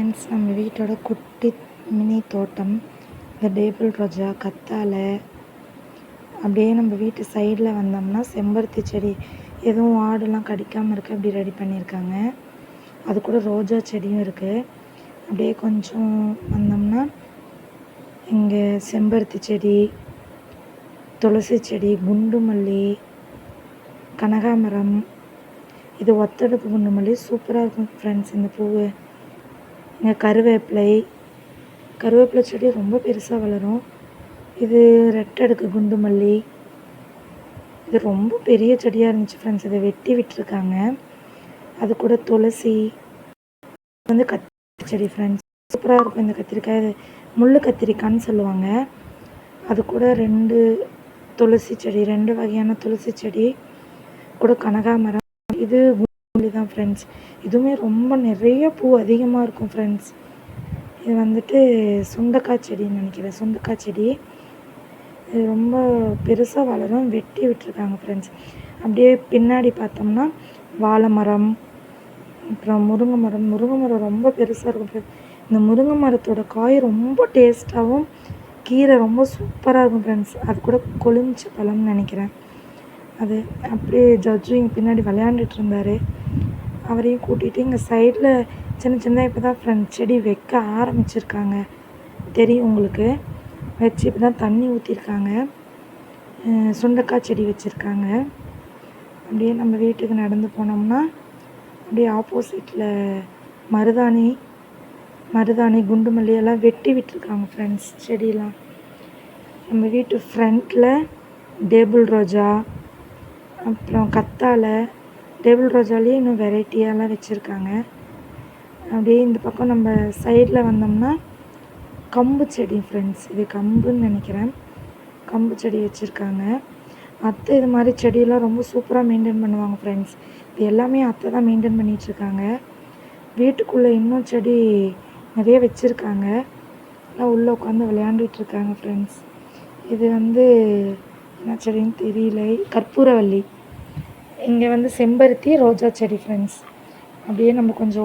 Friends, நம்ம வீட்டோட குட்டி மினி தோட்டம். இந்த டேபிள் ரோஜா, கத்தாழை, அப்படியே நம்ம வீட்டு சைடில் வந்தோம்னா செம்பருத்தி செடி, எதுவும் ஆடுலாம் கடிக்காமல் இருக்க அப்படி ரெடி பண்ணியிருக்காங்க. அது கூட ரோஜா செடியும் இருக்குது. அப்படியே கொஞ்சம் வந்தோம்னா இங்கே செம்பருத்தி செடி, துளசி செடி, குண்டு மல்லி, கனகாமரம். இது ஒத்தடுக்கு குண்டு மல்லி, சூப்பராக இருக்கும் ஃப்ரெண்ட்ஸ் இந்த பூவு. இங்கே கருவேப்பிலை செடி ரொம்ப பெருசாக வளரும். இது ரெட்டடுக்கு குண்டு மல்லி. இது ரொம்ப பெரிய செடியாக இருந்துச்சு ஃப்ரெண்ட்ஸ். இதை வெட்டி விட்டுருக்காங்க. அது கூட துளசி வந்து கத்திரி செடி ஃப்ரெண்ட்ஸ். சூப்பராக இருக்கும் இந்த கத்திரிக்காய். இது முள் கத்திரிக்காய்ன்னு சொல்லுவாங்க. அது கூட 2 துளசி செடி, 2 வகையான துளசி செடி கூட கனகாமரம். இது குண்டு தான் ஃப்ரெண்ட்ஸ். இதுவுமே ரொம்ப நிறைய பூ அதிகமாக இருக்கும் ஃப்ரெண்ட்ஸ். இது வந்துட்டு சுண்டக்காய் செடின்னு நினைக்கிறேன். சுண்டக்காய் செடி இது ரொம்ப பெருசாக வளரும். வெட்டி விட்டுருக்காங்க ஃப்ரெண்ட்ஸ். அப்படியே பின்னாடி பார்த்தோம்னா வாழை மரம், அப்புறம் முருங்கை மரம் ரொம்ப பெருசாக இருக்கும் ஃப்ரெண்ட்ஸ். இந்த முருங்கை மரத்தோட காய் ரொம்ப டேஸ்ட்டாகவும், கீரை ரொம்ப சூப்பராக இருக்கும் ஃப்ரெண்ட்ஸ். அது கூட கொழுமிச்ச பழம்னு நினைக்கிறேன். அது அப்படியே ஜட்ஜு இங்கே பின்னாடி விளையாண்டுட்டு இருந்தார். அவரையும் கூட்டிகிட்டு இங்கே சைடில் சின்ன இப்போ தான் ஃப்ரெண்ட்ஸ் செடி வைக்க ஆரம்பிச்சிருக்காங்க. தெரியும் உங்களுக்கு. வச்சு இப்போ தான் தண்ணி ஊற்றிருக்காங்க. சுண்டக்காய் செடி வச்சுருக்காங்க. அப்படியே நம்ம வீட்டுக்கு நடந்து போனோம்னா அப்படியே ஆப்போசிட்டில் மருதாணி, குண்டு மல்லி எல்லாம் வெட்டி விட்டுருக்காங்க ஃப்ரெண்ட்ஸ் செடியெலாம். நம்ம வீட்டு ஃப்ரண்ட்டில் டேபிள் ரோஜா, அப்புறம் கத்தாழை. டேபிள் ரோஜாலேயே இன்னும் வெரைட்டியெல்லாம் வச்சுருக்காங்க. அப்படியே இந்த பக்கம் நம்ம சைடில் வந்தோம்னா கம்பு செடி ஃப்ரெண்ட்ஸ். இது கம்புன்னு நினைக்கிறேன். கம்பு செடி வச்சுருக்காங்க. அத்தை இது மாதிரி செடியெல்லாம் ரொம்ப சூப்பராக மெயின்டைன் பண்ணுவாங்க ஃப்ரெண்ட்ஸ். இது எல்லாமே அத்தை தான் மெயின்டைன் பண்ணிகிட்ருக்காங்க. வீட்டுக்குள்ளே இன்னும் செடி நிறைய வச்சுருக்காங்க. எல்லாம் உள்ளே உட்காந்து விளையாண்டுட்ருக்காங்க ஃப்ரெண்ட்ஸ். இது வந்து என்ன செடின்னு தெரியல. கற்பூரவள்ளி. இங்கே வந்து செம்பருத்தி, ரோஜா செடி ஃப்ரெண்ட்ஸ். அப்படியே நம்ம கொஞ்சம்